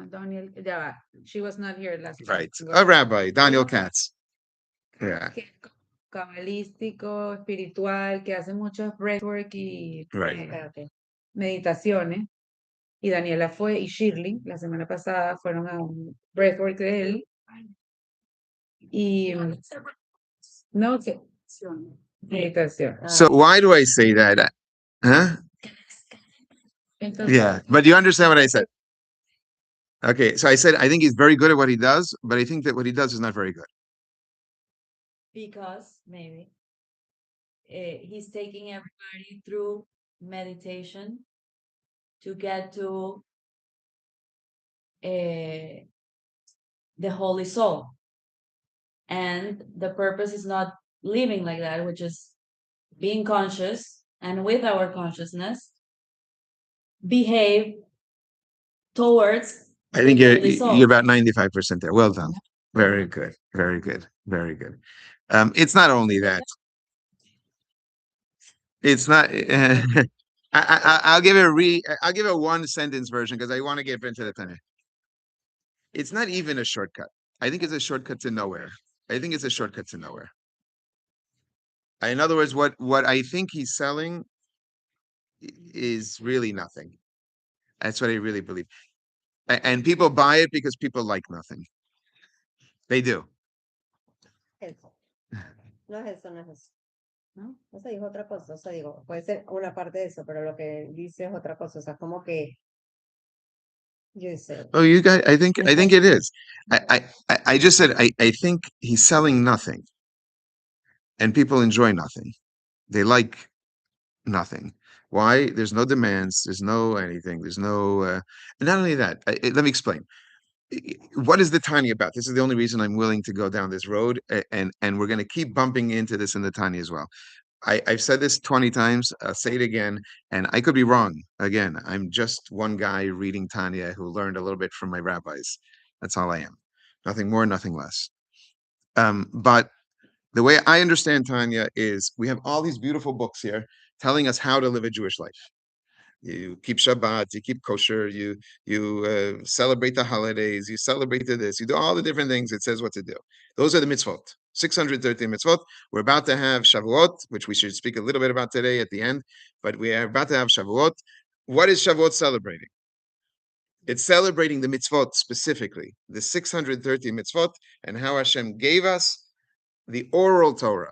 Daniel, ya va. She was not here last time. Right. A rabbi, Daniel Katz. Yeah. Que es cabalístico, espiritual, que hace muchos breathwork y Right. espérate, meditaciones. Y Daniela fue, y Shirley, la semana pasada, fueron a un breathwork de él. Y no, que meditación. So why do I say that? Huh? Entonces, Yeah. But you understand what I said? Okay. So I said I think he's very good at what he does, but I think that what he does is not very good. Because maybe he's taking everybody through meditation to get to the holy soul. And the purpose is not living like that, which is being conscious and with our consciousness behave towards I think the holy soul. you're about 95% there. Well done. Very good. Very good. Very good. It's not only that. It's not. I'll give I'll give a one sentence version because I want to get into the Tanakh. It's not even a shortcut. I think it's a shortcut to nowhere. I think it's a shortcut to nowhere. In other words, what I think he's selling is really nothing. That's what I really believe. And people buy it because people like nothing. They do. Eso. No es eso, no es eso. ¿No? O sea, dijo otra cosa. O sea, digo, puede ser una parte de eso, pero lo que dice es otra cosa. O sea, como que yo sé. Oh, you guys, I think it is. I just said I think he's selling nothing, and people enjoy nothing. They like nothing. Why? There's no demands. There's no anything. There's no. And not only that. Let me explain. What is the Tanya about? This is the only reason I'm willing to go down this road, and we're going to keep bumping into this in the Tanya as well. I've said this 20 times. I'll say it again, and I could be wrong. Again, I'm just one guy reading Tanya who learned a little bit from my rabbis. That's all I am. Nothing more, nothing less. But the way I understand Tanya is we have all these beautiful books here telling us how to live a Jewish life. You keep Shabbat, you keep kosher, you celebrate the holidays, you celebrate this, you do all the different things. It says what to do. Those are the mitzvot. 613 mitzvot. We're about to have Shavuot, which we should speak a little bit about today at the end. But we are about to have Shavuot. What is Shavuot celebrating? It's celebrating the mitzvot specifically, the 630 mitzvot, and how Hashem gave us the oral Torah,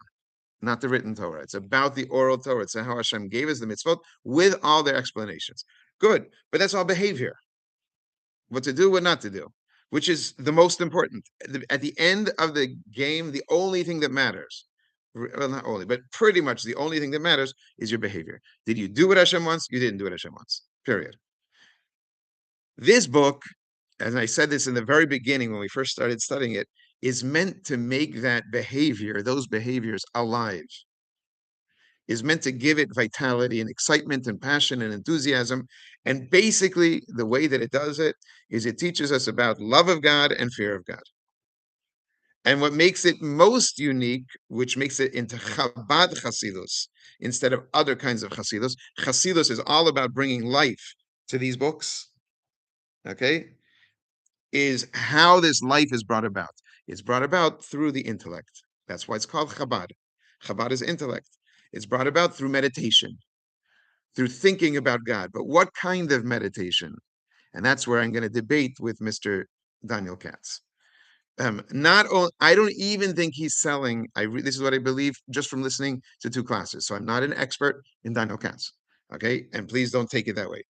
not the written Torah. It's about the oral Torah. It's how Hashem gave us the mitzvot with all their explanations. Good, but that's all behavior. What to do, what not to do, which is the most important. At the end of the game, the only thing that matters, well, not only, but pretty much the only thing that matters is your behavior. Did you do what Hashem wants? You didn't do what Hashem wants, period. This book, as I said this in the very beginning when we first started studying it, is meant to make that behavior, those behaviors, alive. Is meant to give it vitality and excitement and passion and enthusiasm. And basically, the way that it does it is it teaches us about love of God and fear of God. And what makes it most unique, which makes it into Chabad Chasidus instead of other kinds of Chasidus, Chasidus is all about bringing life to these books. Okay? Is how this life is brought about. It's brought about through the intellect. That's why it's called Chabad. Chabad is intellect. It's brought about through meditation, through thinking about God. But what kind of meditation? And that's where I'm going to debate with Mr. Daniel Katz. I don't even think he's selling. This is what I believe just from listening to two classes. So I'm not an expert in Daniel Katz. Okay, and please don't take it that way.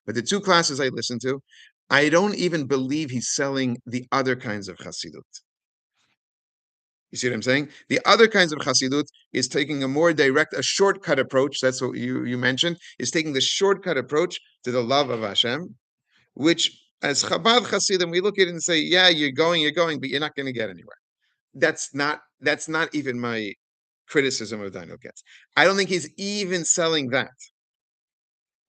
But the two classes I listened to, I don't even believe he's selling the other kinds of Chassidut. You see what I'm saying? The other kinds of Chassidut is taking a more direct, a shortcut approach. That's what you mentioned, is taking the shortcut approach to the love of Hashem, which as Chabad Chassidim, we look at it and say, yeah, you're going, but you're not going to get anywhere. That's not even my criticism of Daniel Katz. I don't think he's even selling that.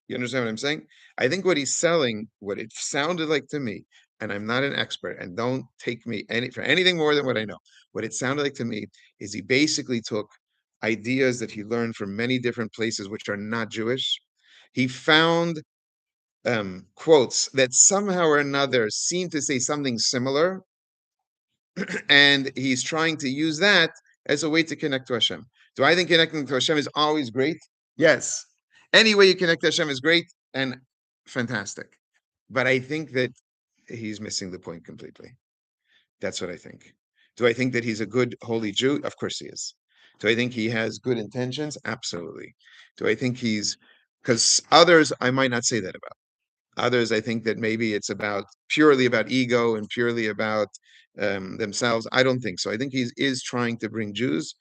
You understand what I'm saying? I think what he's selling, what it sounded like to me, and I'm not an expert, and don't take me for anything more than what I know. What it sounded like to me is he basically took ideas that he learned from many different places which are not Jewish. He found quotes that somehow or another seem to say something similar, and he's trying to use that as a way to connect to Hashem. Do I think connecting to Hashem is always great? Yes. Any way you connect to Hashem is great and fantastic. But I think that he's missing the point completely. That's what I think. Do I think that he's a good, holy Jew? Of course he is. Do I think he has good intentions? Absolutely. Do I think because others, I might not say that about. Others, I think that maybe it's purely about ego and purely about themselves. I don't think so. I think he is trying to bring Jews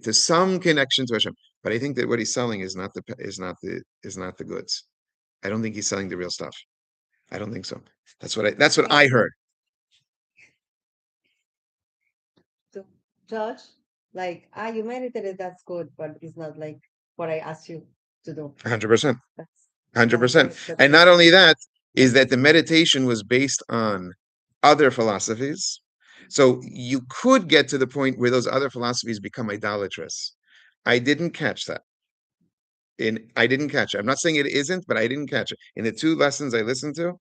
to some connection to Hashem. But I think that what he's selling is not the goods. I don't think he's selling the real stuff. I don't think so. That's what I heard. To judge, like, you meditated, that's good, but it's not like what I asked you to do. 100%. That's 100%. And not only that, is that the meditation was based on other philosophies. So you could get to the point where those other philosophies become idolatrous. I didn't catch that. I didn't catch it. I'm not saying it isn't, but I didn't catch it. In the 2 lessons I listened to,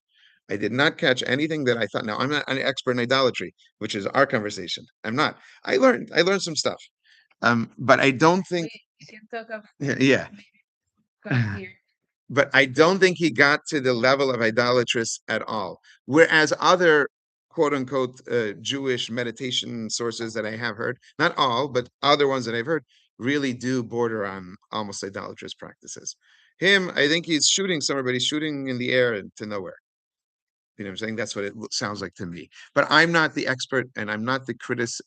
I did not catch anything that I thought. Now, I'm not an expert in idolatry, which is our conversation. I'm not. I learned some stuff. But I don't think. You can talk Yeah. come here. But I don't think he got to the level of idolatrous at all. Whereas other quote unquote Jewish meditation sources that I have heard, not all, but other ones that I've heard, really do border on almost idolatrous practices. Him, I think he's shooting somewhere, but he's shooting in the air to nowhere. You know what I'm saying? That's what it sounds like to me. But I'm not the expert, and I'm not the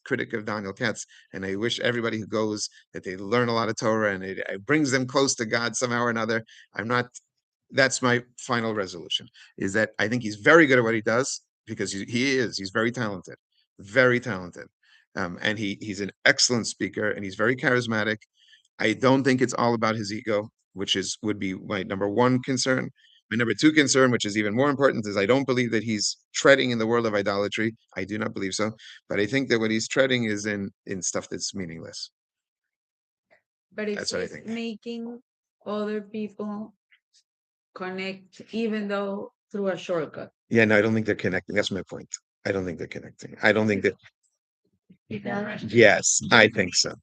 critic of Daniel Katz. And I wish everybody who goes that they learn a lot of Torah and it brings them close to God somehow or another. I'm not. That's my final resolution. Is that I think he's very good at what he does because he is. He's very talented, very talented, and he's an excellent speaker and he's very charismatic. I don't think it's all about his ego, which would be my number 1 concern. My number 2 concern, which is even more important, is I don't believe that he's treading in the world of idolatry. I do not believe so. But I think that what he's treading is in stuff that's meaningless. But if That's what I he's think. making other people connect, even though through a shortcut. Yeah, no, I don't think they're connecting. That's my point. I don't think they're connecting. I don't think that. Yes, I think so.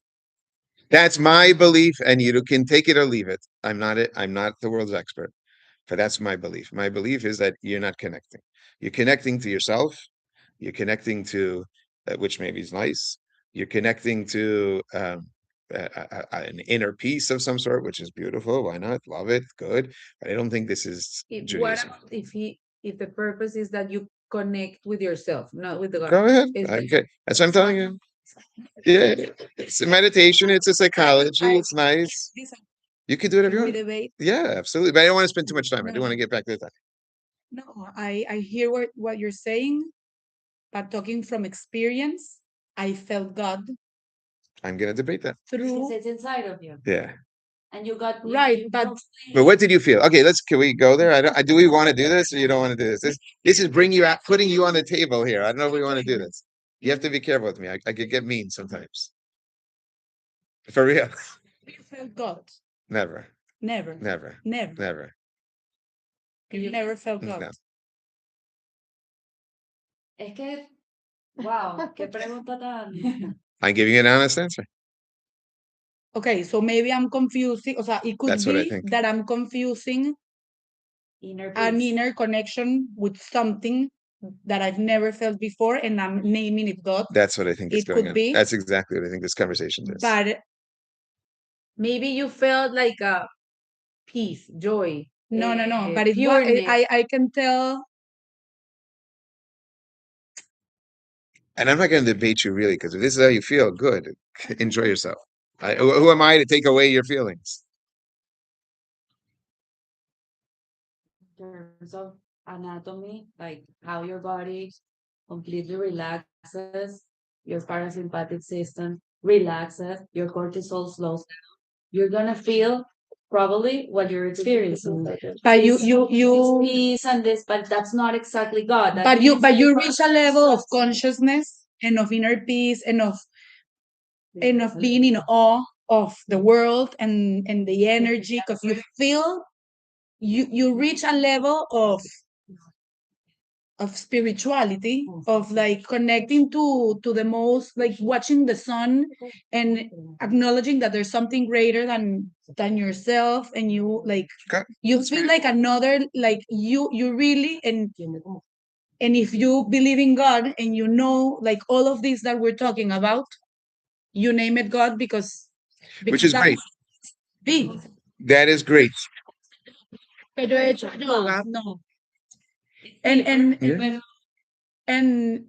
That's my belief, and you can take it or leave it. I'm not the world's expert, but that's my belief. My belief is that you're not connecting. You're connecting to yourself. You're connecting to, which maybe is nice. You're connecting to an inner peace of some sort, which is beautiful. Why not? Love it. Good. But I don't think this is What Judaism. about if the purpose is that you connect with yourself, not with the God? Go ahead. Is Okay. That's what I'm telling you. Yeah, it's a meditation. It's a psychology. It's nice. You can do whatever you we want. debate? Yeah, absolutely. But I don't want to spend too much time. I do want to get back to the time. No, I hear what you're saying, but talking from experience, I felt God I'm going to debate that. Because through, it's inside of you. Yeah. And you got Right, you but- don't But what did you feel? Okay, can we go there? Do we want to do this or you don't want to do this? This is putting you on the table here. I don't know if we want to do this. You have to be careful with me. I could get mean sometimes. For real. you felt God. Never, Never, never, never. never. You never felt No. God. Es que, wow, qué pregunta tan. I'm giving you an honest answer. Okay, so maybe I'm confusing. O sea, it could That's what I be think. that I'm confusing Inner an peace. inner connection with something that I've never felt before, and I'm naming it God. That's what I think is It going could on. be. That's exactly what I think this conversation is. But maybe you felt like a peace, joy. no. eh, But pureness. I can tell. And I'm not going to debate you really, because if this is how you feel, good. Enjoy yourself. Who am I to take away your feelings? In terms of anatomy, like how your body completely relaxes, your parasympathetic system relaxes, your cortisol slows down. You're gonna feel probably what you're experiencing. But This you peace and this, but that's not exactly God. That but you means that you you're reach a level of consciousness and of inner peace and of being in awe of the world and the energy, because you feel you reach a level of spirituality, of like connecting to the most, like watching the sun and acknowledging that there's something greater than yourself, and you like Okay. you feel like another, like you really, and if you believe in God and you know like all of this that we're talking about, you name it God, because Which is great. that's big. That is great. Que yo he hecho yoga, no. And Yeah. and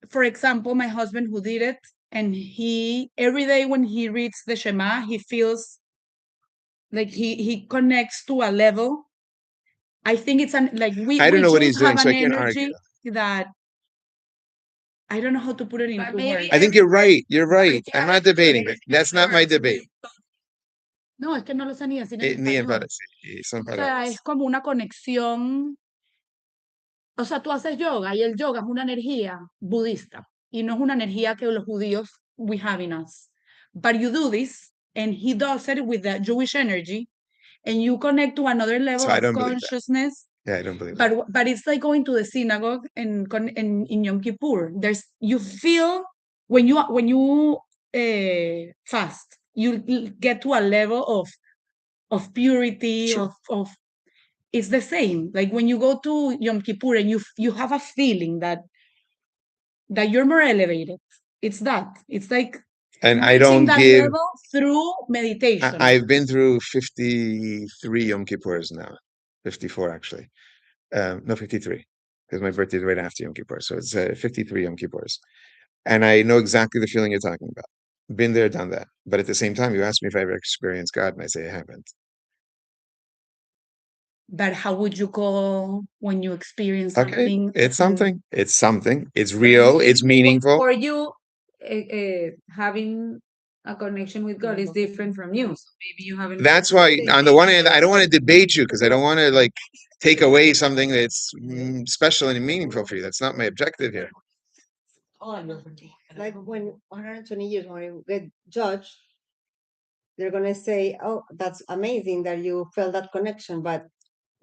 for example, my husband who did it, and he every day when he reads the Shema, he feels like he connects to a level. I think it's like I don't know what just he's doing, have so an I can't argue. energy that I don't know how to put it into words. I think you're right. You're right. I'm not debating it. That's not my debate. No, es que no lo sé ni decir en Ni en español. son O sea, palabras. es como una conexión. O sea, tú haces yoga y el yoga es una energía budista y no es una energía que los judíos we have in us. But you do this, and he does it with the Jewish energy, and you connect to another level So I of don't believe that. consciousness. Yeah, I don't believe that. But it's like going to the synagogue and in Yom Kippur. You feel when you fast, you get to a level of purity, Sure. of it's the same. Like when you go to Yom Kippur and you have a feeling that you're more elevated. It's that. It's like And I reaching don't that give. level through meditation. I've been through 53 Yom Kippurs now. 54 actually. No, 53. Because my birthday is right after Yom Kippur. So it's 53 Yom Kippurs. And I know exactly the feeling you're talking about. Been there, done that. But at the same time, you asked me if I ever experienced God, and I say I haven't. But how would you call when you experience Okay, something? it's something. It's something. It's real. It's meaningful. For you, having a connection with God is different from you. So maybe you haven't. That's why, on the one hand, I don't want to debate you because I don't want to like take away something that's special and meaningful for you. That's not my objective here. Like when 120 years when you get judged, they're gonna say, "Oh, that's amazing that you felt that connection," but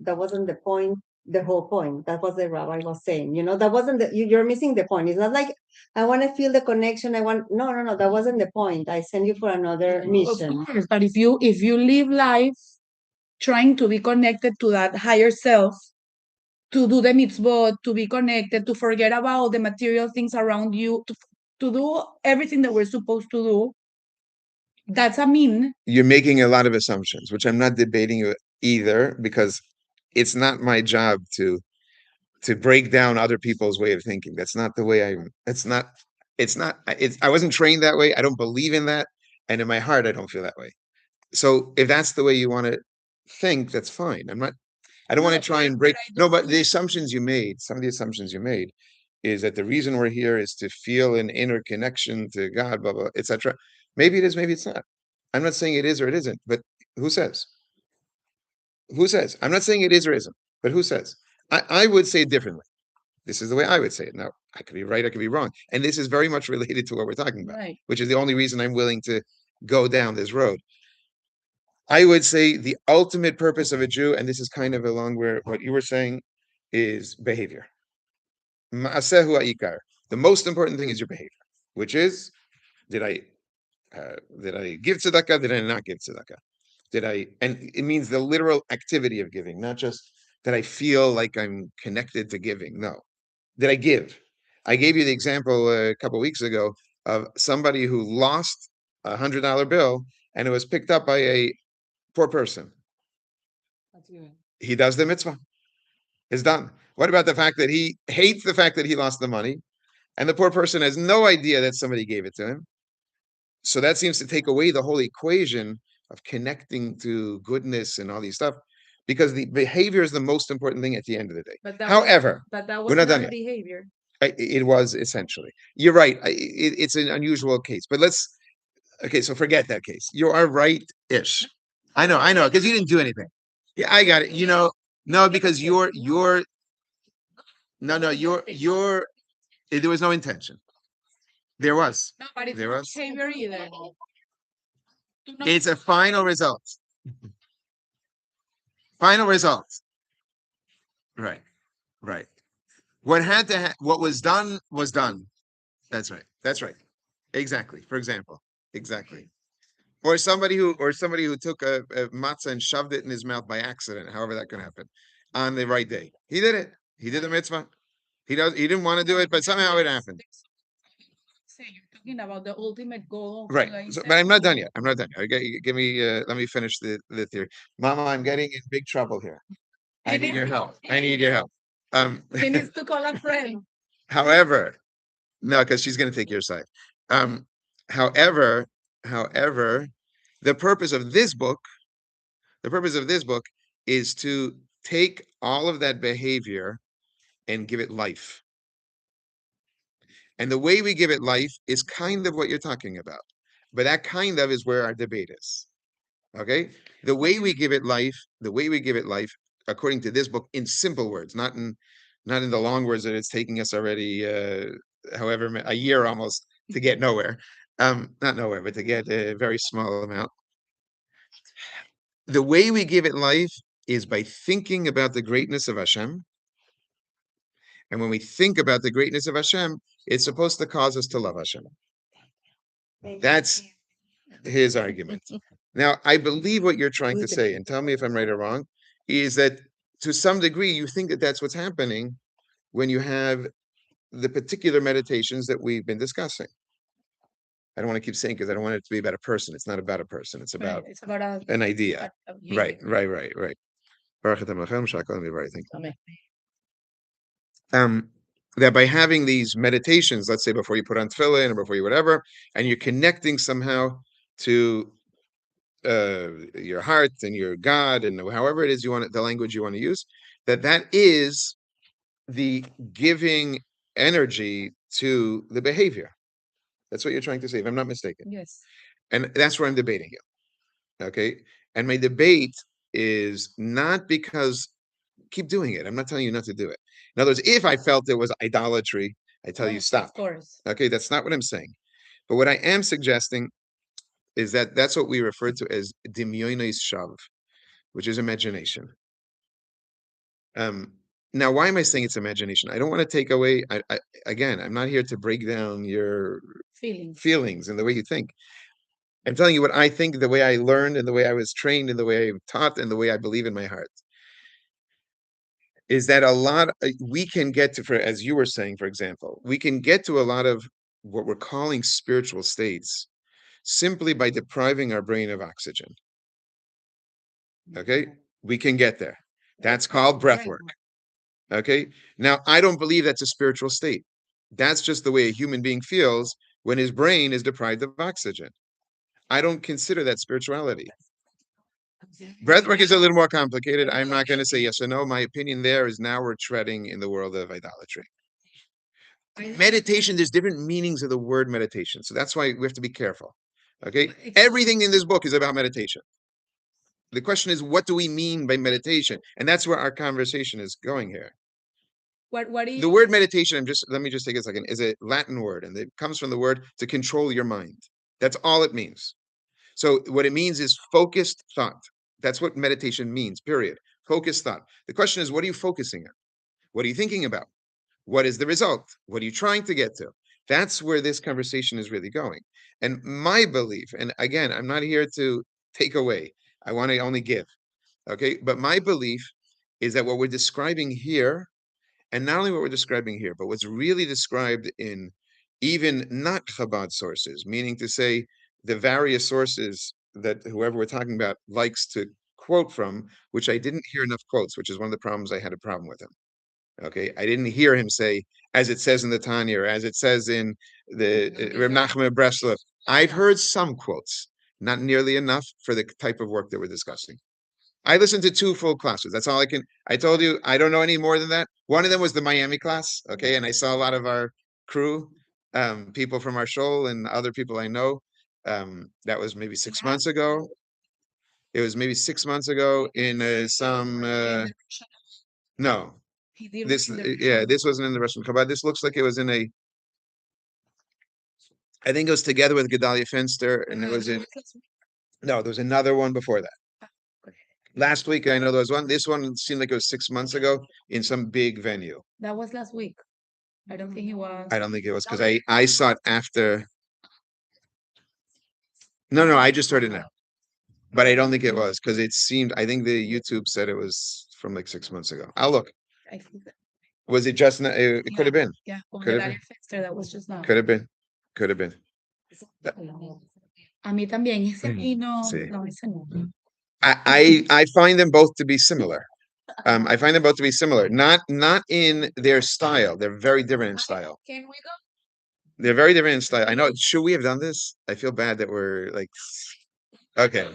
that wasn't the point. The whole point. That was the rabbi was saying. That wasn't you're missing the point. It's not like I want to feel the connection. I want no. That wasn't the point. I send you for another mission. But if you live life trying to be connected to that higher self, to do the mitzvot, to be connected, to forget about the material things around you, to do everything that we're supposed to do, that's a mean. You're making a lot of assumptions, which I'm not debating you either, because it's not my job to break down other people's way of thinking. That's not the way I wasn't trained that way. I don't believe in that. And in my heart, I don't feel that way. So if that's the way you want to think, that's fine. I don't want to try and break. No, but the assumptions you made, some of the assumptions you made is that the reason we're here is to feel an inner connection to God, blah, blah, etc. Maybe it is, maybe it's not. I'm not saying it is or it isn't, but who says? Who says? I'm not saying it is or isn't, but who says? I would say it differently. This is the way I would say it. Now, I could be right, I could be wrong. And this is very much related to what we're talking about, Right. which is the only reason I'm willing to go down this road. I would say the ultimate purpose of a Jew, and this is kind of along where what you were saying, is behavior. Ma'asehu ha'ikar. The most important thing is your behavior, which is, did I give tzedakah? Did I not give tzedakah? And it means the literal activity of giving, not just that I feel like I'm connected to giving. No. Did I give? I gave you the example a couple of weeks ago of somebody who lost $100 bill and it was picked up by a poor person. He does the mitzvah. It's done. What about the fact that he hates the fact that he lost the money and the poor person has no idea that somebody gave it to him? So that seems to take away the whole equation of connecting to goodness and all these stuff, because the behavior is the most important thing at the end of the day. However, but that we're was not done not yet. behavior. It was essentially. You're right. It's an unusual case, but okay, so forget that case. You are right-ish. I know, because you didn't do anything. Yeah, I got it. No, because you're no, there was no intention. There was. No, but it's There not was. behavior either. It's a final result. Final results. Right. Right. What was done was done. That's right. That's right. Exactly. For example, exactly. Or somebody who took a matzah and shoved it in his mouth by accident, however that can happen, on the right day. He did it. He did the mitzvah. He didn't want to do it, but somehow it happened. Say you're talking about the ultimate goal. Right. But I'm not done yet. I'm not done. Okay, give me let me finish the theory. Mama, I'm getting in big trouble here. I need your help. I need your help. He needs to call a friend. However, no, because she's going to take your side. However, the purpose of this book is to take all of that behavior and give it life. And the way we give it life is kind of what you're talking about. But that kind of is where our debate is. Okay? The way we give it life, according to this book, in simple words, not in the long words that it's taking us already however a year almost to get nowhere. Not nowhere, but to get a very small amount. The way we give it life is by thinking about the greatness of Hashem. And when we think about the greatness of Hashem, it's supposed to cause us to love Hashem. That's his argument. Now, I believe what you're trying to say, and tell me if I'm right or wrong, is that to some degree you think that that's what's happening when you have the particular meditations that we've been discussing. I don't want to keep saying because I don't want it to be about a person. It's not about a person. It's about an idea. Right. Baruch atah Hashem, Shakal Mivar, I think. That by having these meditations, let's say before you put on tefillin or before you whatever, and you're connecting somehow to your heart and your God and however it is you want it, the language you want to use, that is the giving energy to the behavior. That's what you're trying to say, if I'm not mistaken. Yes. And that's where I'm debating you. Okay. And my debate is not because keep doing it. I'm not telling you not to do it. In other words, if I felt it was idolatry, I tell you stop. Of course. Okay, that's not what I'm saying. But what I am suggesting is that that's what we refer to as dimyonos shav, which is imagination. Now, why am I saying it's imagination? I don't want to take away. Again, I'm not here to break down your feelings and the way you think. I'm telling you what I think, the way I learned, and the way I was trained, and the way I'm taught, and the way I believe in my heart. Is that a lot we can get to, for as you were saying, for example, we can get to a lot of what we're calling spiritual states simply by depriving our brain of oxygen. Okay, we can get there. That's called breath work. Okay, now I don't believe that's a spiritual state. That's just the way a human being feels when his brain is deprived of oxygen. I don't consider that spirituality. Breathwork is a little more complicated. I'm not going to say yes or no. My opinion there is now we're treading in the world of idolatry. Meditation, there's different meanings of the word meditation. So that's why we have to be careful. Okay? Everything in this book is about meditation. The question is, what do we mean by meditation? And that's where our conversation is going here. What do you... The word meditation, let me just take a second, is a Latin word, and it comes from the word to control your mind. That's all it means. So what it means is focused thought. That's what meditation means, period. Focused thought. The question is, what are you focusing on? What are you thinking about? What is the result? What are you trying to get to? That's where this conversation is really going. And my belief, and again, I'm not here to take away. I want to only give. Okay. But my belief is that what we're describing here, and not only what we're describing here, but what's really described in even not Chabad sources, meaning to say the various sources that whoever we're talking about likes to quote from, which I didn't hear enough quotes, which is one of the problems I had a problem with him. Okay, I didn't hear him say, as it says in the Tanya, or as it says in the Reb Nachman of Breslov. I've heard some quotes, not nearly enough for the type of work that we're discussing. I listened to 2 full classes. That's all I can. I told you I don't know any more than that. One of them was the Miami class. Okay, and I saw a lot of our crew, people from our show and other people I know. That was maybe 6 months ago. It was maybe 6 months ago in some. No. This wasn't in the Russian Chabad. This looks like it was in a. I think it was together with Gedalia Fenster, and it was in. No, there was another one before that. Last week, I know there was one. This one seemed like it was 6 months ago in some big venue. That was last week. I don't think it was. I don't think it was because I saw it after. No, I just heard it now. But I don't think it was because it seemed, I think the YouTube said it was from like 6 months ago. I'll look. I think that, Was it just, it could have been, yeah, con Could have Daria Fester, that was just now. could have been, could have been. A mí también, ese aquí no, Sí. no, ese no. I find them both to be similar. I find them both to be similar, not in their style. They're very different in style. Can we go? They're very different in style. I know. Should we have done this? I feel bad that we're like, okay.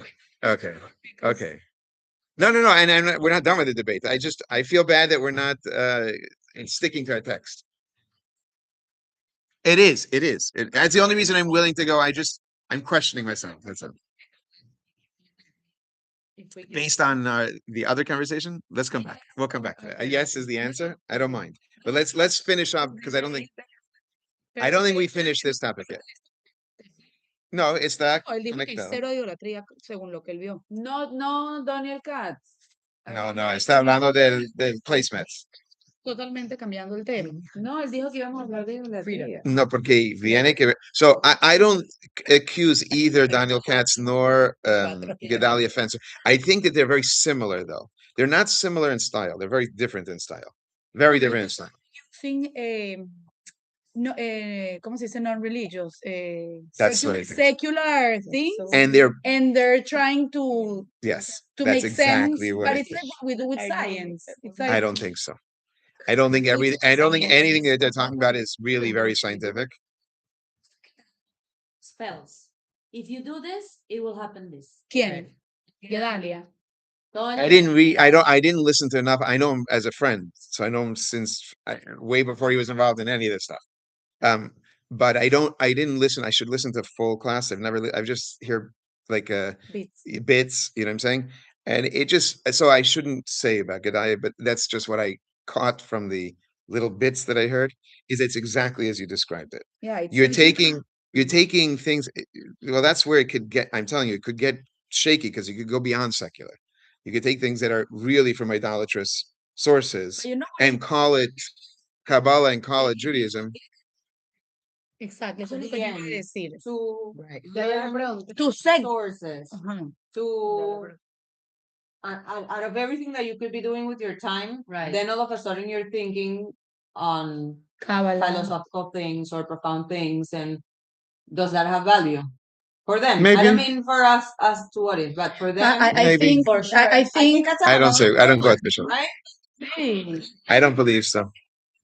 No, and we're not done with the debate. I feel bad that we're not sticking to our text. It is. That's the only reason I'm willing to go. I'm questioning myself. That's it. Based on the other conversation, let's come back. We'll come back to it. Yes is the answer. I don't mind. But let's finish up because I don't think we finished this topic yet. No, está Él dijo que hay conectado. cero idolatría según lo que él vio. No, Daniel Katz. No, está hablando del placemats. Totalmente cambiando el tema. No, él dijo que íbamos a hablar de idolatría. No, porque viene que ver. So I don't accuse either Daniel Katz nor Gedalia Fencer. I think that they're very similar, though. They're not similar in style. They're very different in style. Very different in style. Using no, ¿cómo se dice? Non-religious. That's what I think. Secular things. And they're trying to yes, to that's make exactly sense, what but I it's like what we do with science. It's like I don't think so. I don't think anything that they're talking about is really very scientific. Spells. If you do this, it will happen this. ¿quién? Gedalia. I didn't listen to enough. I know him as a friend, so I know him since way before he was involved in any of this stuff. But I didn't listen. I should listen to full class. I've just heard like bits, you know what I'm saying? And it just, so I shouldn't say about Gedalia, but that's just what I caught from the little bits that I heard, is it's exactly as you described it. Yeah, it's You're taking things, well, that's where it could get, I'm telling you, it could get shaky because you could go beyond secular. You could take things that are really from idolatrous sources you know, and call it Kabbalah and call it Judaism. exactly. Eso es lo que yo iba a decir. To To to seg- sources. Ajá. To out of everything that you could be doing with your time, Right. then all of a sudden you're thinking on Kabbalah. philosophical things or profound things, and does that have value for them? Maybe. I don't mean for us as to what is, but for them, I Maybe. think for sure. I think that's I don't another say, I don't go thing, at Bishop. right? hey, I don't believe so.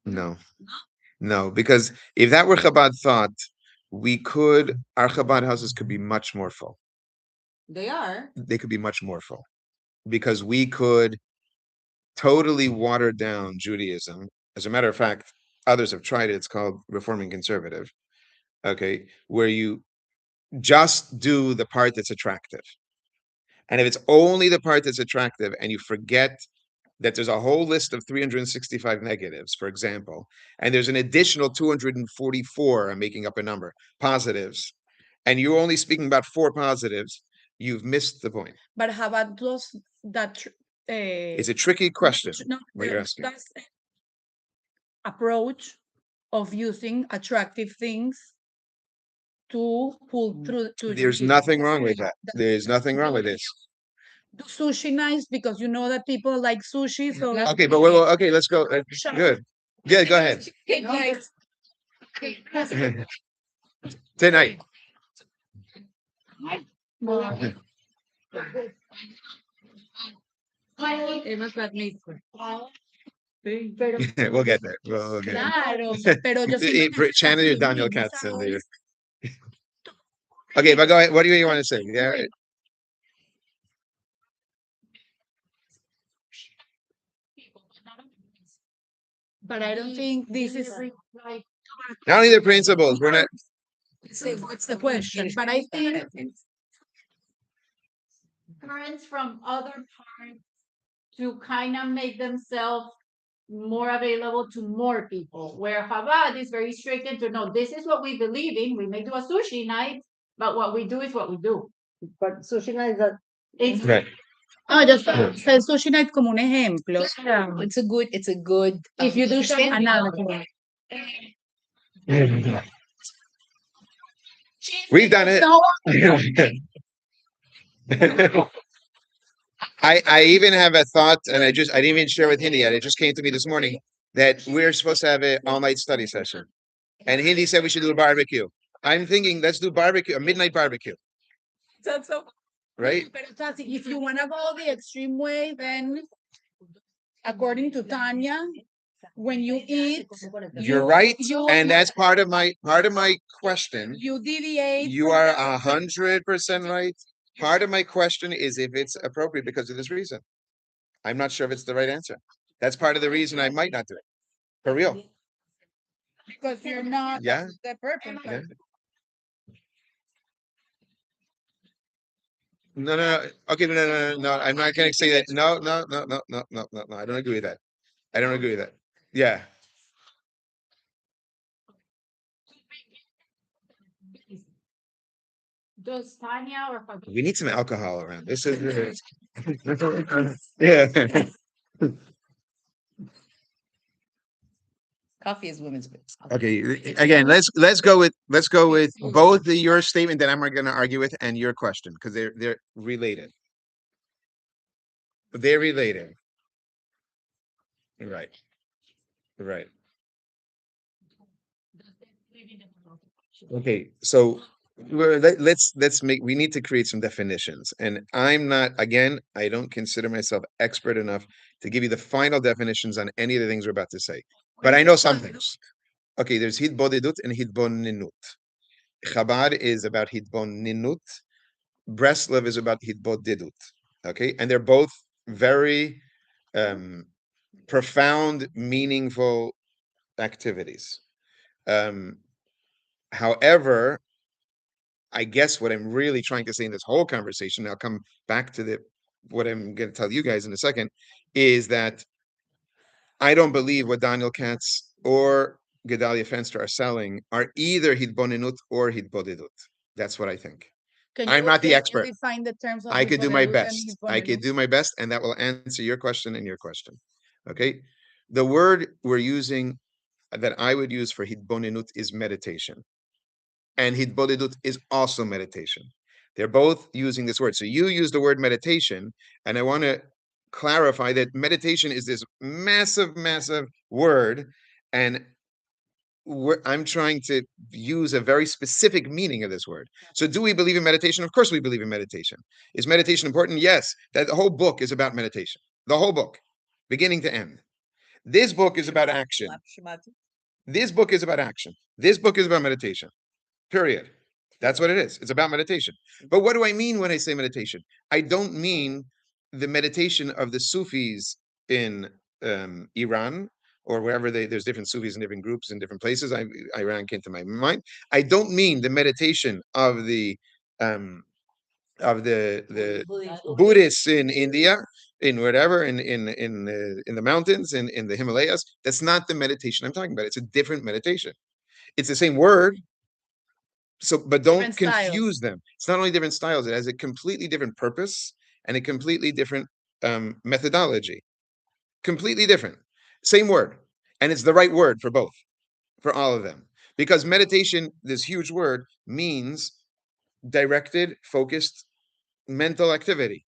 No, because if that were Chabad thought, our Chabad houses could be much more full. They are. They could be much more full because we could totally water down Judaism. As a matter of fact, others have tried it. It's called Reforming Conservative. Okay, where you just do the part that's attractive. And if it's only the part that's attractive and you forget that there's a whole list of 365 negatives, for example, and there's an additional 244, I'm making up a number, positives, and you're only speaking about 4 positives, you've missed the point. but how about those that It's a tricky question. no, what you're asking. that's approach of using attractive things to pull through to There's Judaism. nothing wrong with that. There's nothing wrong with this. Do sushi nice because you know that people like sushi. So Okay, but okay, let's go. Good. Yeah, go ahead. Okay, guys. Tonight. Emma's got me. We'll get there. We'll get there. Claro, pero yo siento que Channel your Daniel Katz in there. Okay, but go ahead. What do you want to say? Yeah. But I don't think this is Not only the principles, we're not. what's the question. But I think Parents from other parts to kind of make themselves more available to more people, where Chabad is very strict into no, this is what we believe in. We may do a sushi night, but what we do is what we do. But sushi night is that It's Right. No, just el sushi night como un ejemplo. It's a good. If you do analogy. We've done it. No, I even have a thought, and I didn't even share with Hindi yet. It just came to me this morning that we're supposed to have an all-night study session. And Hindi said we should do a barbecue. I'm thinking, let's do barbecue, a midnight barbecue, That's so. right? Pero Tati, if you wanna go the extreme way, then according to Tanya, when you eat, You're right, you- and that's part of my question. you deviate. You from are the- 100% right. Part of my question is if it's appropriate because of this reason. I'm not sure if it's the right answer. That's part of the reason I might not do it. For real. Because you're not Yeah. the purpose. Yeah. No. Okay, no. I'm not gonna say that. No. I don't agree with that. I don't agree with that. Yeah. Does Tanya or We need some alcohol around. This is yeah. Coffee is women's books. Okay, again, let's go with both your statement that I'm gonna argue with and your question, because they're related. They're related. Right. Right. Okay, so we need to create some definitions. And I'm not, again, I don't consider myself expert enough to give you the final definitions on any of the things we're about to say. But I know some things. Okay, there's hitbodedut and hitboninut. Chabad is about hitboninut. Breslov is about hitbodedut. Okay, and they're both very profound, meaningful activities. However, I guess what I'm really trying to say in this whole conversation, I'll come back to what I'm going to tell you guys in a second, is that I don't believe what Daniel Katz or Gedalia Fenster are selling are either hitbonenut or hitbodedut. That's what I think. I'm not the expert. Define the terms of I could do my hitbonedut and best. I could hitbonedut? do my best, and that will answer your question and your question. Okay. The word we're using that I would use for hitbonenut is meditation. And hitbodedut is also meditation. They're both using this word. So you use the word meditation, and I want to clarify that meditation is this massive, massive word, and I'm trying to use a very specific meaning of this word. So do we believe in meditation? Of course we believe in meditation. Is meditation important? Yes. That the whole book is about meditation. The whole book, beginning to end. This book is about action. This book is about action. This book is about meditation. Period. That's what it is. It's about meditation. But what do I mean when I say meditation? I don't mean the meditation of the Sufis in Iran or wherever there's different Sufis in different groups in different places. Iran came to my mind. I don't mean the meditation of the Buddhists in India, in whatever, in the mountains, in the Himalayas. That's not the meditation I'm talking about. It's a different meditation. It's the same word. So, but don't confuse them. It's not only different styles, it has a completely different purpose and a completely different methodology. Completely different. Same word. And it's the right word for both, for all of them. Because meditation, this huge word, means directed, focused mental activity.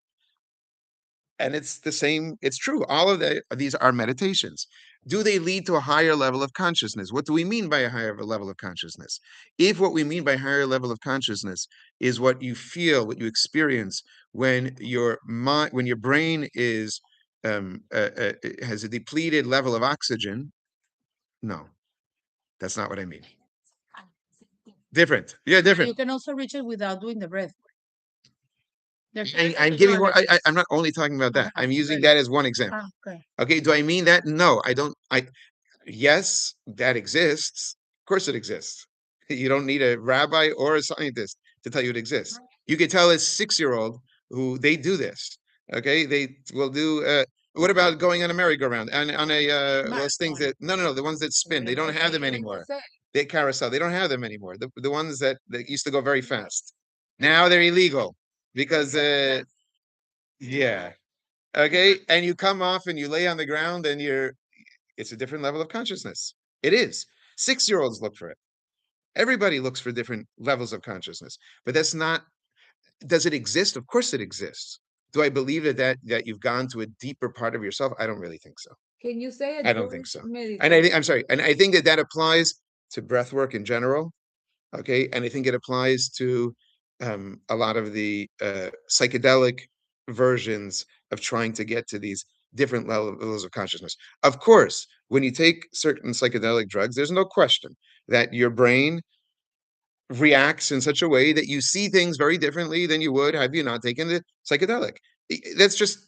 And it's the same, it's true. All of these are meditations. Do they lead to a higher level of consciousness? What do we mean by a higher level of consciousness? If what we mean by higher level of consciousness is what you feel, what you experience when your mind, when your brain is has a depleted level of oxygen, no, that's not what I mean. Different, yeah, different. You can also reach it without doing the breath. I'm giving more. I'm not only talking about that. I'm using that as one example. Okay. Okay, do I mean that? No, I don't. Yes, that exists. Of course it exists. You don't need a rabbi or a scientist to tell you it exists. You could tell a 6-year-old who they do this. Okay, they will do. What about going on a merry-go-round and on a those things that no, the ones that spin. They don't have them anymore. They carousel. They don't have them anymore. The ones that used to go very fast. Now they're illegal because yeah. Okay, and you come off and you lay on the ground and it's a different level of consciousness. It is. 6-year-olds look for it. Everybody looks for different levels of consciousness, but that's not. Does it exist? Of course it exists. Do I believe that you've gone to a deeper part of yourself? I don't really think so. Can you say a I don't think Jewish so. And I think meditation? I'm sorry, and I think that applies to breath work in general. Okay, and I think it applies to a lot of the psychedelic versions of trying to get to these different levels of consciousness. Of course, when you take certain psychedelic drugs, there's no question that your brain reacts in such a way that you see things very differently than you would have you not taken the psychedelic. That's just,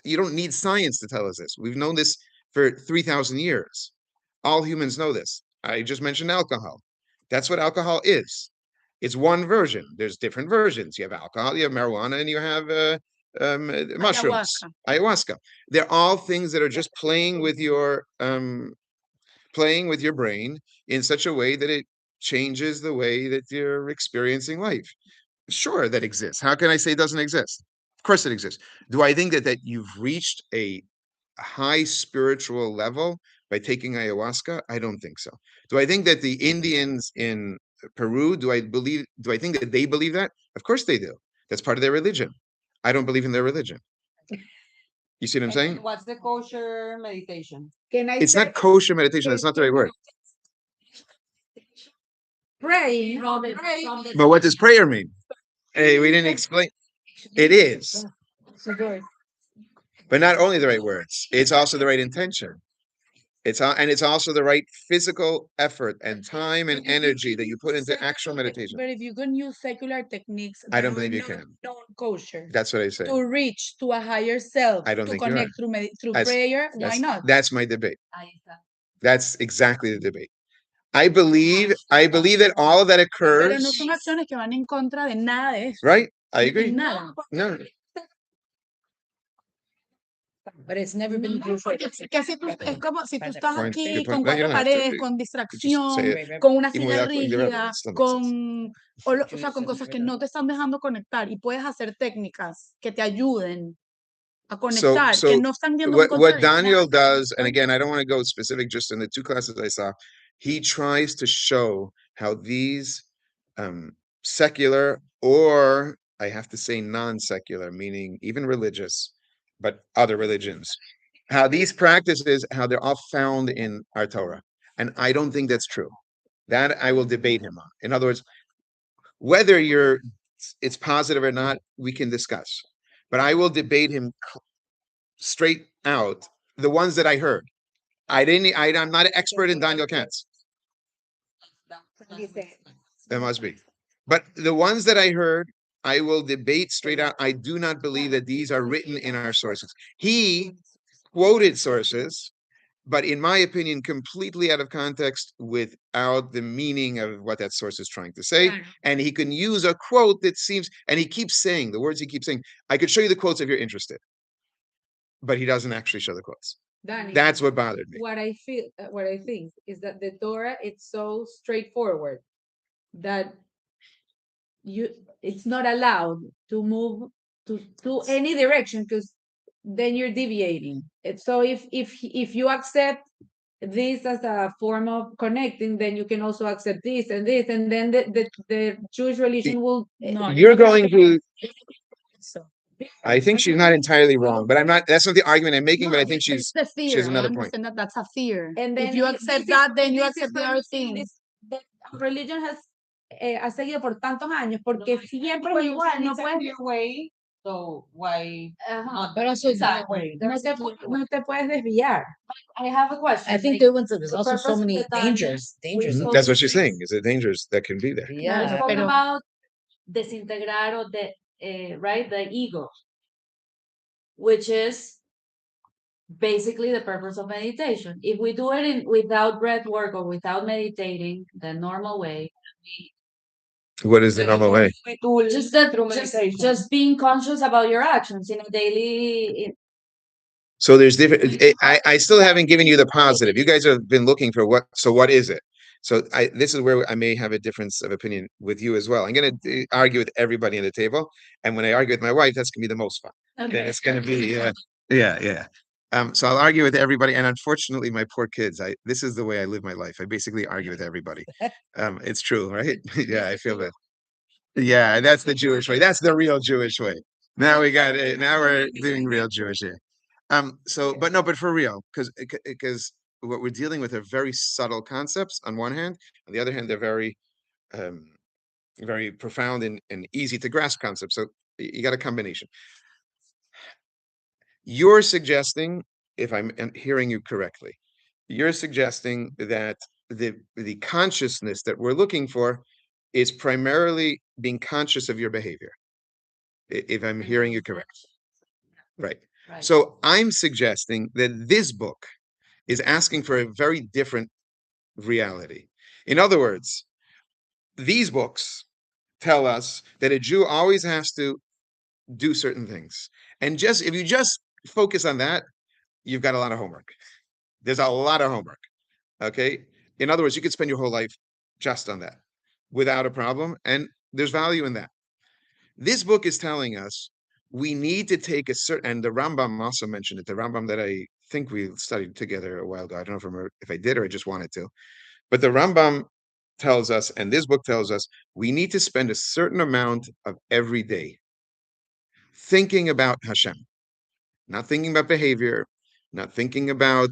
you don't need science to tell us this. We've known this for 3,000 years. All humans know this. I just mentioned alcohol. That's what alcohol is. It's one version. There's different versions. You have alcohol, you have marijuana, and you have mushrooms, ayahuasca. They're all things that are just playing with your brain in such a way that it changes the way that you're experiencing life. Sure, that exists. How can I say it doesn't exist? Of course it exists. Do I think that you've reached a high spiritual level by taking ayahuasca? I don't think so. Do I think that the Indians in Peru, do I think that they believe that? Of course they do. That's part of their religion. I don't believe in their religion. You see what I'm saying? What's the kosher meditation? Can I It's say not kosher meditation. That's not the right word. praying? From the- Praying. from the- But what does prayer mean? Hey, we didn't explain. It is. But not only the right words, it's also the right intention. It's also the right physical effort and time and energy that you put into actual meditation. But if you can use secular techniques, I don't that are believe you not can. non-kosher, That's what I say. to reach to a higher self, I don't to think you are. connect through That's- prayer, why not? That's my debate. Ahí está. That's exactly the debate. I believe that all of that Pero occurs, no son acciones que van en contra de nada de eso. right? I agree. En nada. No, But it's never been No, porque es que si tú, es como si tú estás Point, aquí good con point. No, you cuatro don't have to. paredes, con distracción, say con una Even silla without putting the rígida, reference, still makes con, o sea, con cosas que no te están dejando conectar, y puedes hacer técnicas que te ayuden a conectar, so que no están yendo en contra what de Daniel nada. does, and again, I don't want to go specific, just in the 2 classes I saw, he tries to show how these secular, or I have to say non-secular, meaning even religious, but other religions, how these practices, how they're all found in our Torah. And I don't think that's true. That I will debate him on. In other words, whether it's positive or not, we can discuss. But I will debate him straight out. The ones that I heard. I'm not an expert in Daniel Katz. Dice, There must be. But the ones that I heard, I will debate straight out. I do not believe that these are written in our sources. He quoted sources, but in my opinion, completely out of context without the meaning of what that source is trying to say. And he can use a quote that seems, and he keeps saying, the words he keeps saying, I could show you the quotes if you're interested. But he doesn't actually show the quotes. Danny, That's what bothered me. what I think is that the Torah, it's so straightforward that it's not allowed to move to any direction, because then you're deviating. So if you accept this as a form of connecting, then you can also accept this, and then the Jewish religion will. No, You're going to, So, I think she's not entirely wrong, but I'm not, that's not the argument I'm making, but I think it's the fear. she has I another point. understand that that's a fear. And then if you this accept is- that, then you this is accept the why other I'm saying things. that religion has ha seguido por tantos años, porque siempre es igual, no puedes. your way, so why Ajá, not pero eso es that way? no te puedes desviar. I have a question. I think like, there was there's the also so purpose of many the Tanya, dangers Mhm. That's what she's saying, is the dangers that can be there. We Yeah, spoke pero- about desintegrar or right, the ego, which is basically the purpose of meditation. If we do it without breath work or without meditating the normal way, What is the normal way? just being conscious about your actions in a daily. So there's different, I still haven't given you the positive. You guys have been looking for what is it? So this is where I may have a difference of opinion with you as well. I'm going to argue with everybody on the table. And when I argue with my wife, that's going to be the most fun. Then it's going to be, Yeah, yeah. So I'll argue with everybody, and unfortunately, my poor kids, this is the way I live my life. I basically argue with everybody. It's true, right? Yeah, I feel that. Yeah, that's the Jewish way. That's the real Jewish way. Now we got it. Now we're doing real Jewish here. But no, but for real, because what we're dealing with are very subtle concepts on one hand. On the other hand, they're um, very profound and easy to grasp concepts. So you got a combination. You're suggesting, if I'm hearing you correctly, you're suggesting that the consciousness that we're looking for is primarily being conscious of your behavior. If I'm hearing you correct. Right. Right. So I'm suggesting that this book is asking for a very different reality. In other words, these books tell us that a Jew always has to do certain things. And just if you just focus on that, you've got a lot of homework. There's a lot of homework. Okay. In other words, you could spend your whole life just on that without a problem. And there's value in that. This book is telling us we need to take a certain, and the Rambam also mentioned it, the Rambam that I think we studied together a while ago. I don't know if I did or I just wanted to. But the Rambam tells us, and this book tells us, we need to spend a certain amount of every day thinking about Hashem, not thinking about behavior, not thinking about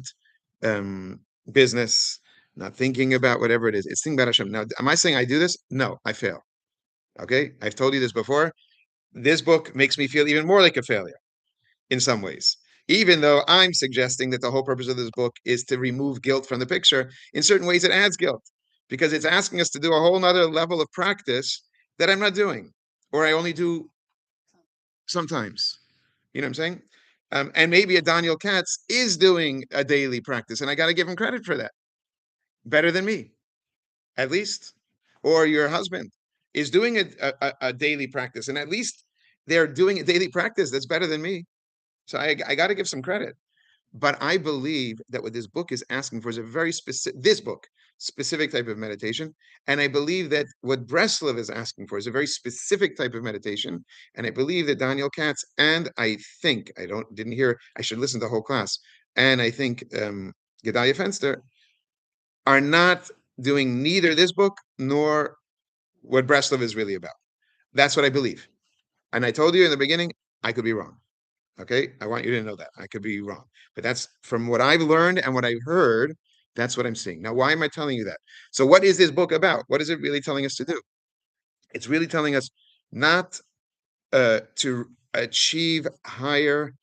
business, not thinking about whatever it is. It's thinking about Hashem. Now, am I saying I do this? No, I fail. Okay, I've told you this before. This book makes me feel even more like a failure in some ways, even though I'm suggesting that the whole purpose of this book is to remove guilt from the picture. In certain ways, it adds guilt because it's asking us to do a whole nother level of practice that I'm not doing, or I only do sometimes. You know what I'm saying? And maybe a Daniel Katz is doing a daily practice, and I got to give him credit for that. Better than me, at least. Or your husband is doing a daily practice, and at least they're doing a daily practice that's better than me. So I got to give some credit. But I believe that what this book is asking for is a very specific type of meditation. And I believe that what Breslov is asking for is a very specific type of meditation. And I believe that Daniel Katz, and I think, didn't hear, I should listen to the whole class. And I think Gedalia Fenster are not doing neither this book nor what Breslov is really about. That's what I believe. And I told you in the beginning, I could be wrong. Okay, I want you to know that I could be wrong, but that's from what I've learned and what I've heard. That's what I'm seeing. Now, why am I telling you that? So, what is this book about? What is it really telling us to do? It's really telling us not to achieve higher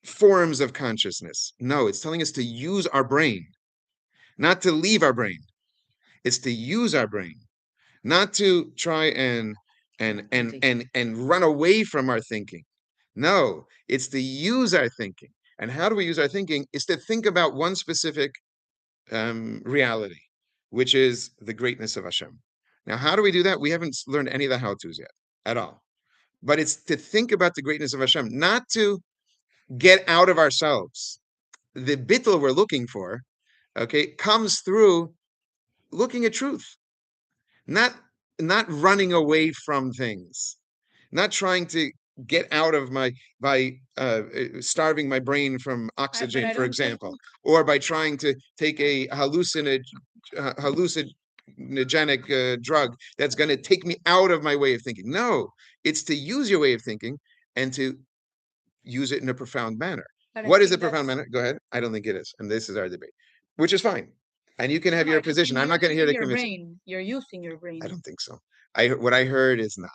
forms of consciousness. No, it's telling us to use our brain, not to leave our brain. It's to use our brain, not to try and run away from our thinking. No, it's to use our thinking. And how do we use our thinking? Is to think about one specific reality, which is the greatness of Hashem. Now, how do we do that? We haven't learned any of the how-tos yet at all. But it's to think about the greatness of Hashem, not to get out of ourselves. The bittul we're looking for, okay, comes through looking at truth, not running away from things, not trying to get out of by starving my brain from oxygen, for example, or by trying to take a hallucinogenic drug that's going to take me out of my way of thinking. No, it's to use your way of thinking and to use it in a profound manner. What is a profound manner? Go ahead. I don't think it is, and this is our debate, which is fine. And you can have your position. I'm not going to hear the conviction. You're using your brain. I don't think so. What I heard is not.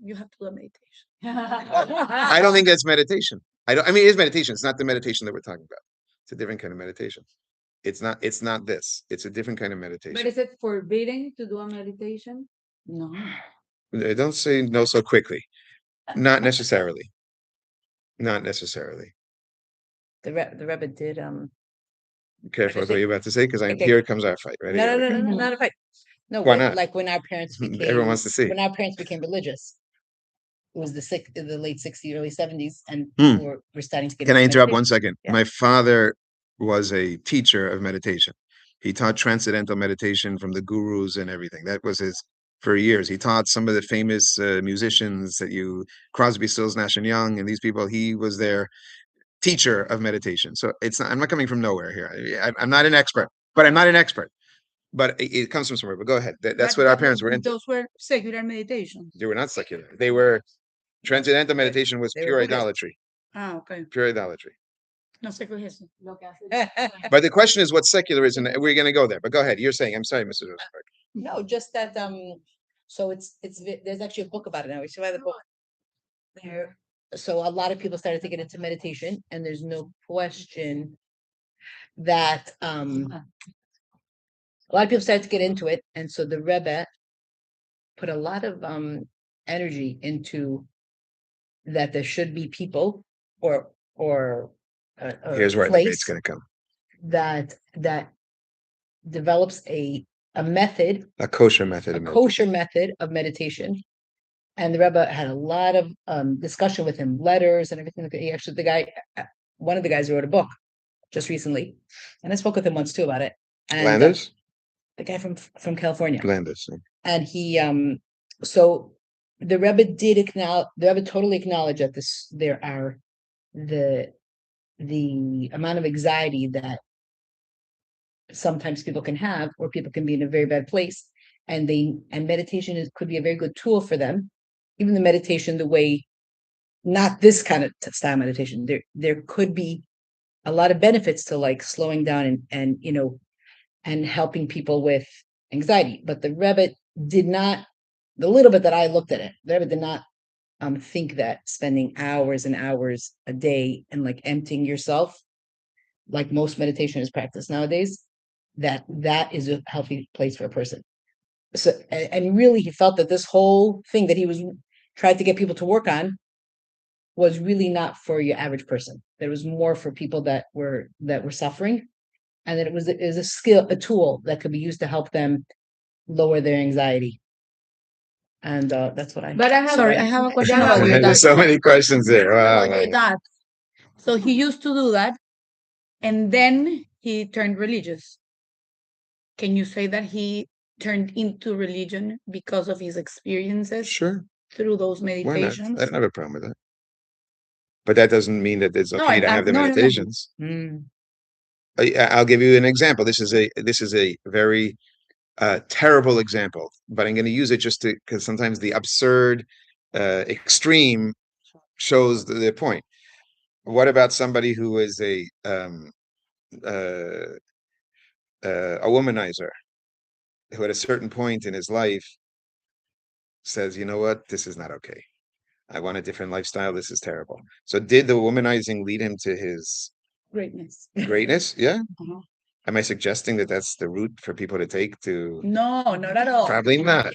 You have to do a meditation. I don't think that's meditation. I mean, it is meditation. It's not the meditation that we're talking about. It's a different kind of meditation. It's not this. It's a different kind of meditation. But is it forbidden to do a meditation? No. Don't say no so quickly. Not necessarily. Not necessarily. The Rebbe did Careful what you're about to say, because here comes our fight. Right? No, not a fight. No, Why not? Like when our parents became Everyone wants to see. When our parents became religious, it was the late 60s, early 70s, and we're starting to get. Can I interrupt 1 second? Yeah. My father was a teacher of meditation. He taught transcendental meditation from the gurus and everything. That was his for years. He taught some of the famous musicians Crosby, Stills, Nash and Young, and these people. He was their teacher of meditation. So it's not, I'm not coming from nowhere here. I'm not an expert, but I'm not an expert. But it comes from somewhere. But go ahead. That's But what our parents were into. those were secular meditations. They were not secular. They were transcendental meditation was They were pure Buddhist. idolatry. Ah, okay. Pure idolatry. No sé qué es eso. Lo que hace- But the question is what secular is, and we're going to go there. But go ahead. You're saying, I'm sorry, Mrs. Rosenberg. No, just that, so there's actually a book about it now. We should buy the book. There, so a lot of people started to get into meditation, and there's no question that, a lot of people started to get into it, and so the Rebbe put a lot of, energy into that there should be people or a Here's where the debate's place going to come. that develops a method, A kosher method a of meditation. kosher method of meditation. And the Rebbe had a lot of discussion with him, letters and everything. He actually, one of the guys wrote a book just recently, and I spoke with him once too about it. And Landis? the guy from California, Landis. and he so the Rebbe totally acknowledged that there are the amount of anxiety that sometimes people can have, or people can be in a very bad place, and meditation could be a very good tool for them. Even the meditation, the way, not this kind of style meditation, there could be a lot of benefits to like slowing down and helping people with anxiety. But the Rebbe did not, the little bit that I looked at it, the Rebbe did not think that spending hours and hours a day and like emptying yourself, like most meditation is practiced nowadays, that is a healthy place for a person. So, and really he felt that this whole thing that he was tried to get people to work on was really not for your average person. It was more for people that were suffering, and that it was a tool that could be used to help them lower their anxiety. And that's what I. But I have Sorry, I have a question Yeah, about your dad. There's so many questions there. Wow. About your dad. So he used to do that, and then he turned religious. Can you say that he turned into religion because of his experiences Sure. through those Why not? meditations? I don't have a problem with that. But that doesn't mean that it's No, okay to I'm- have the no, no, no. meditations. Mm. I'll give you an example. This is a very terrible example, but I'm going to use it just because sometimes the absurd extreme shows the point. What about somebody who is a womanizer, who at a certain point in his life says, you know what, this is not okay. I want a different lifestyle. This is terrible. So did the womanizing lead him to his Greatness. greatness? Yeah. Uh-huh. Am I suggesting that that's the route for people to take to? No, not at all. Probably not.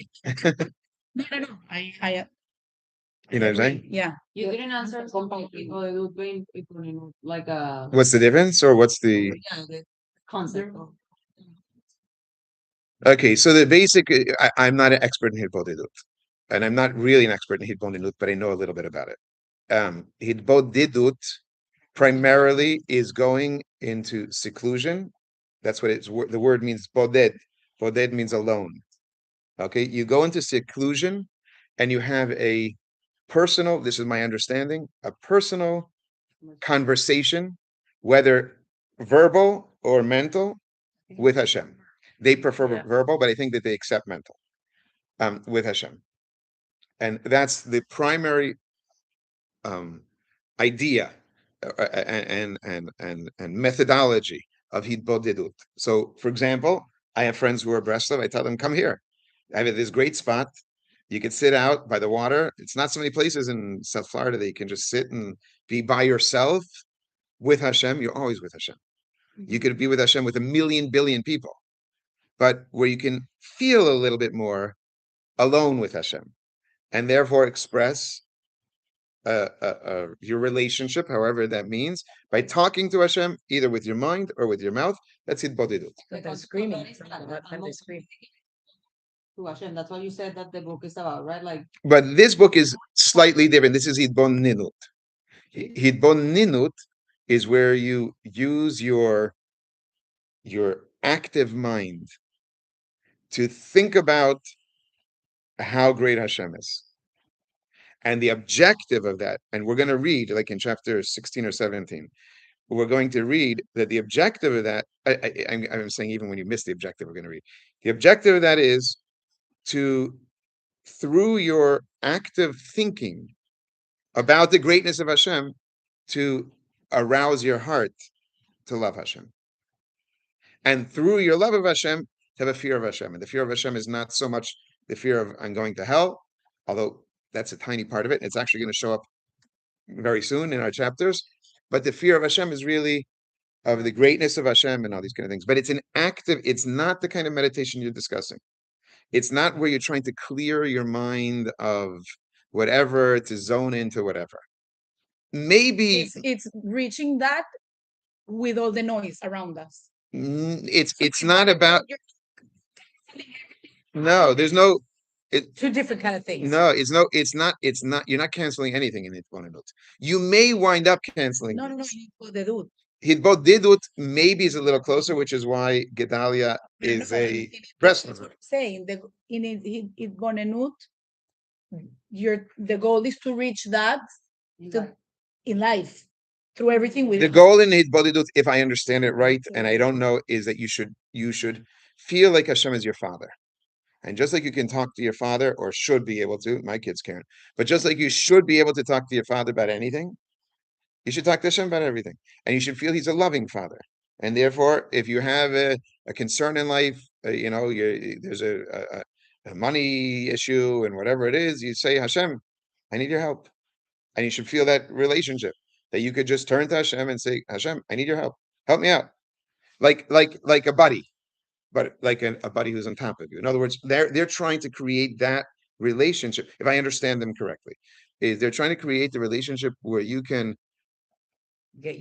No. I You know what I'm saying? yeah. You didn't answer something like a What's the difference, or what's the? the concept. Okay, so the basic. I'm not an expert in Hitbodedut, and I'm not really an expert in Hitbodedut, but I know a little bit about it. Hitbodedut primarily is going into seclusion. That's what it's. The word means boded. Boded means alone. Okay, you go into seclusion, and you have a personal. This is my understanding. A personal conversation, whether verbal or mental, with Hashem. They prefer verbal, but I think that they accept mental with Hashem. And that's the primary idea and methodology of Hitbodedut. So, for example, I have friends who are Breslov. I tell them, come here. I have this great spot. You can sit out by the water. It's not so many places in South Florida that you can just sit and be by yourself with Hashem. You're always with Hashem. You could be with Hashem with 1 million billion people, but where you can feel a little bit more alone with Hashem, and therefore express your relationship, however that means, by talking to Hashem, either with your mind or with your mouth. That's Hitbodedut. But they're screaming. They scream. To Hashem. That's why you said that the book is about, right? Like, But this book is slightly different. This is Hitbodedut. Hitbodedut is where you use your active mind to think about how great Hashem is. And the objective of that, and we're going to read like in chapter 16 or 17, we're going to read that the objective of that, I'm saying even when you miss the objective, we're going to read. The objective of that is to, through your active thinking about the greatness of Hashem, to arouse your heart to love Hashem. And through your love of Hashem, to have a fear of Hashem. And the fear of Hashem is not so much the fear of I'm going to hell, although that's a tiny part of it. It's actually going to show up very soon in our chapters. But the fear of Hashem is really of the greatness of Hashem and all these kind of things. But it's an active, it's not the kind of meditation you're discussing. It's not where you're trying to clear your mind of whatever, to zone into whatever. Maybe It's reaching that with all the noise around us. it's not about, no, there's no, Two different kind of things. no, it's not, you're not canceling anything in Hitbonenut. You may wind up canceling. No, the dude. Hitbodedut maybe is a little closer, which is why Gedalia is a Breslover. Saying the in Hitbonenut, the goal is to reach that in life through everything we The do. goal in Hitbodedut, if I understand it right, and I don't know, is that you should feel like Hashem is your father. And just like you can talk to your father, or should be able to, my kids can't, but just like you should be able to talk to your father about anything, you should talk to Hashem about everything. And you should feel he's a loving father. And therefore, if you have a concern in life, there's a money issue and whatever it is, you say, Hashem, I need your help. And you should feel that relationship, that you could just turn to Hashem and say, Hashem, I need your help. Help me out. Like a buddy, but like a buddy who's on top of you. In other words, they're trying to create that relationship, if I understand them correctly, is they're trying to create the relationship where you can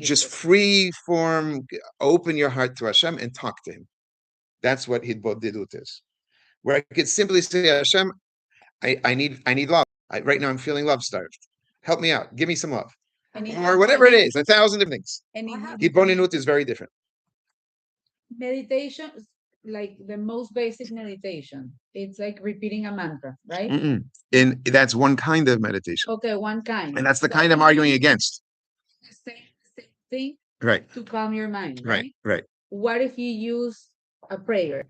just free form, open your heart to Hashem and talk to him. That's what Hitbodedut is. Where I could simply say, Hashem, I need love. Right now I'm feeling love starved. Help me out. Give me some love. Or whatever it is, 1,000 different things. And Hitbonenut is very different. Meditation, like the most basic meditation, it's like repeating a mantra, right? And that's one kind of meditation. Okay, one kind. And that's the kind I'm arguing against. Same thing Right, to calm your mind, right, right? right. What if you use a prayer?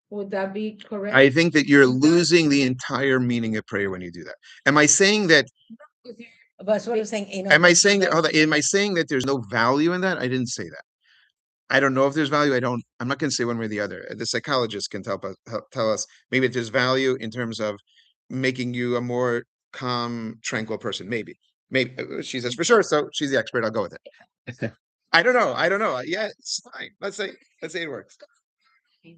Would that be correct? I think that you're losing the entire meaning of prayer when you do that. Am I saying that? But that's what I'm saying. Am I saying that? Hold on, am I saying that there's no value in that? I didn't say that. I don't know if there's value. I'm not going to say one way or the other. The psychologist can tell us maybe if there's value in terms of making you a more calm, tranquil person. Maybe she says for sure. So she's the expert. I'll go with it. I don't know. Yeah, it's fine. Let's say it works.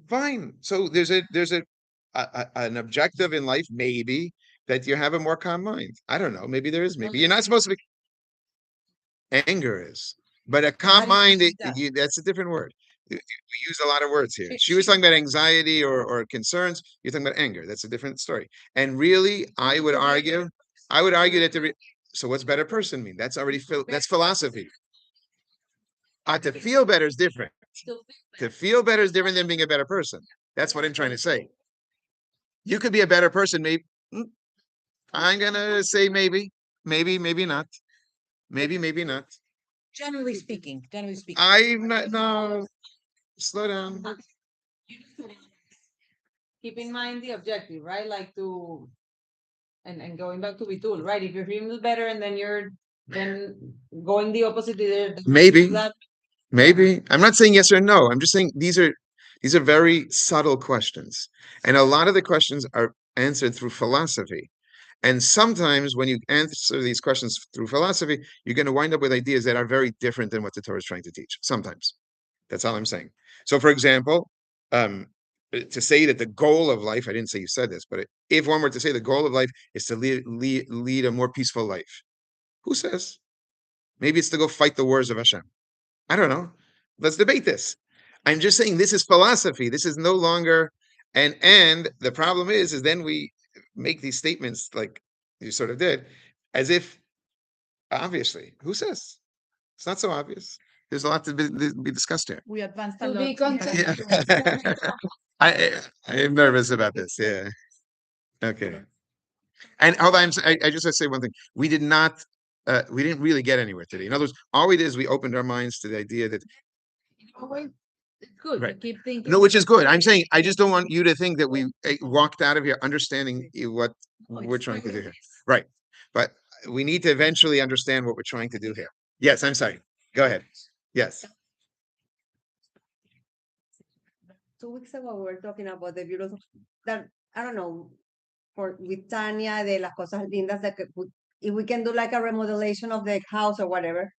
Fine. So there's an objective in life, maybe, that you have a more calm mind. I don't know. Maybe there is. Maybe you're not supposed to be. Anger is. But a calm mind, that's a different word. We use a lot of words here. She was talking about anxiety or concerns. You're talking about anger. That's a different story. And really, I would argue that so what's better person mean? That's already that's philosophy. To feel better is different. To feel better is different than being a better person. That's what I'm trying to say. You could be a better person, maybe. I'm gonna say maybe not. Maybe not. Generally speaking. I'm not. No, slow down. Keep in mind the objective, right? Like and going back to Bitul, right? If you're feeling better and then you're going the opposite either. Maybe. I'm not saying yes or no. I'm just saying these are very subtle questions. And a lot of the questions are answered through philosophy. And sometimes when you answer these questions through philosophy, you're going to wind up with ideas that are very different than what the Torah is trying to teach. Sometimes. That's all I'm saying. So, for example, to say that the goal of life, I didn't say you said this, but if one were to say the goal of life is to lead a more peaceful life, who says? Maybe it's to go fight the wars of Hashem. I don't know. Let's debate this. I'm just saying this is philosophy. This is no longer, and the problem is then we make these statements like you sort of did, as if, obviously, who says? It's not so obvious. There's a lot to be discussed here. We advanced a To be lot. content. I am nervous about this. Yeah. Okay. And hold on, I just have to say one thing. We didn't really get anywhere today. In other words, all we did is we opened our minds to the idea that, It's good to Right. keep thinking. no, which is good. I'm saying, I just don't want you to think that we walked out of here understanding what we're trying to do here. Right. But we need to eventually understand what we're trying to do here. Yes, I'm sorry. Go ahead. Yes. 2 weeks ago, we were talking about the beautiful, that, I don't know, with Tanya, de las cosas lindas that if we can do like a remodelation of the house or whatever.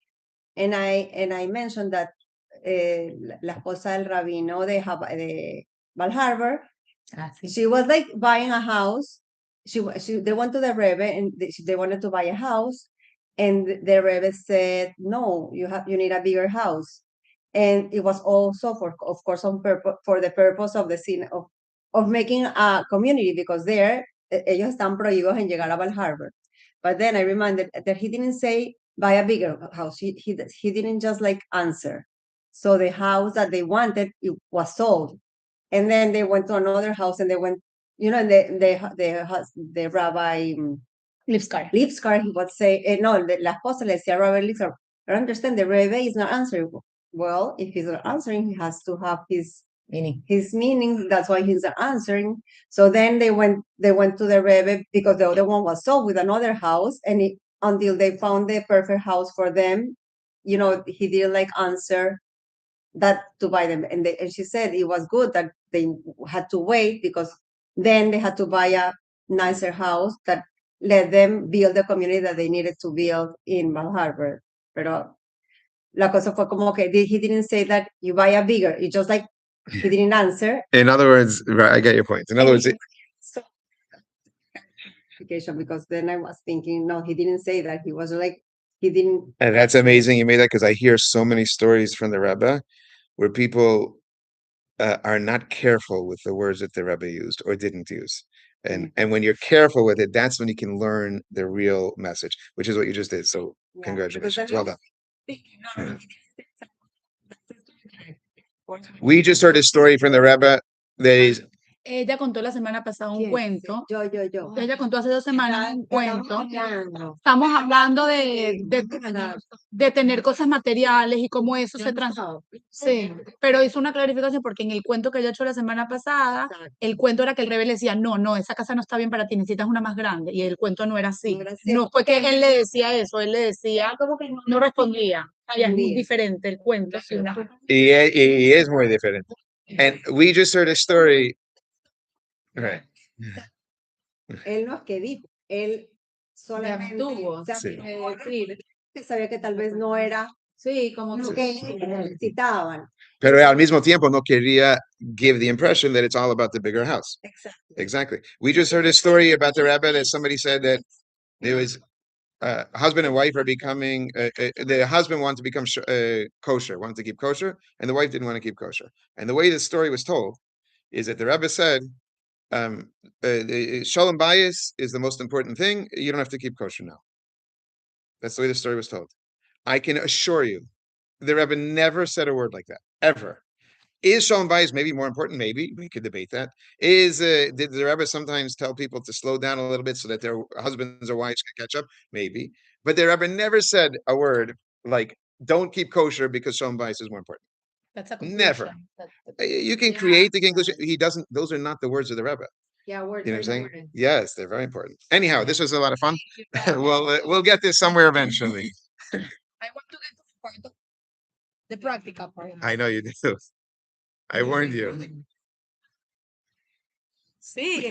And I mentioned that la esposa del rabino de Val Harbor, she was like buying a house. They went to the Rebbe and they wanted to buy a house, and the Rebbe said, "No, you need a bigger house." And it was also of course, for the purpose of the scene of making a community, because there ellos están prohibidos en llegar a Val Harbor. But then I reminded that he didn't say buy a bigger house. He didn't just like answer. So the house that they wanted, it was sold. And then they went to another house, and they went, and the Rabbi Lipskar. Lipskar, he would say, no, la esposa le decía a Rabbi Lipskar, I understand the Rebbe is not answering. Well, if he's not answering, he has to have his meaning. That's why he's not answering. So then they went to the Rebbe, because the other one was sold with another house, and until they found the perfect house for them, he didn't like answer that to buy them. And she said it was good that they had to wait, because then they had to buy a nicer house that let them build the community that they needed to build in Val Harbor. Pero la cosa fue como que he didn't say that you buy a bigger. It's just like he didn't answer. In other words, right, I get your point. In other words, Because then I was thinking, no, he didn't say that. He was like, he didn't. and that's amazing you made that, because I hear so many stories from the Rebbe where people are not careful with the words that the Rebbe used or didn't use. And when you're careful with it, that's when you can learn the real message, which is what you just did. So congratulations. Well done. We just heard a story from the Rebbe that is Ella contó la semana pasada un ¿Quién? cuento. Yo. Ella contó hace 2 semanas un cuento. Hablando. Estamos hablando de tener cosas materiales y cómo eso se transforma. Sí, pero hizo una clarificación, porque en el cuento que ella echó la semana pasada, el cuento era que el Rebbe le decía, no, esa casa no está bien para ti, necesitas una más grande. Y el cuento no era así. No era así. No fue que él le decía eso, él le decía, no respondía. Es muy diferente el cuento. Sí, y es muy diferente. And we just heard a story. Right. Él no es que dijo, él solamente abstuvo, Sí. sabía que tal vez no era Sí, como lo tú. que necesitaban. Pero al mismo tiempo no quería give the impression that it's all about the bigger house. Exactly. We just heard a story about the Rebbe that somebody said that there was husband and wife are becoming, the husband wanted to become kosher, wanted to keep kosher, and the wife didn't want to keep kosher. And the way the story was told is that the Rebbe said, Shalom Bayis is the most important thing. You don't have to keep kosher now. That's the way the story was told. I can assure you, the Rebbe never said a word like that, ever. Is Shalom Bayis maybe more important? Maybe. We could debate that. Did the Rebbe sometimes tell people to slow down a little bit so that their husbands or wives could catch up? Maybe. But the Rebbe never said a word like, don't keep kosher because Shalom Bayis is more important. That's a Never. You can create the conclusion. He doesn't, those are not the words of the Rebbe. Yeah, words You know what I'm are saying? important. Yes, they're very important. Anyhow, this was a lot of fun. We'll get this somewhere eventually. I want to get to the part of the practical part. I know you do. I warned you. Sí.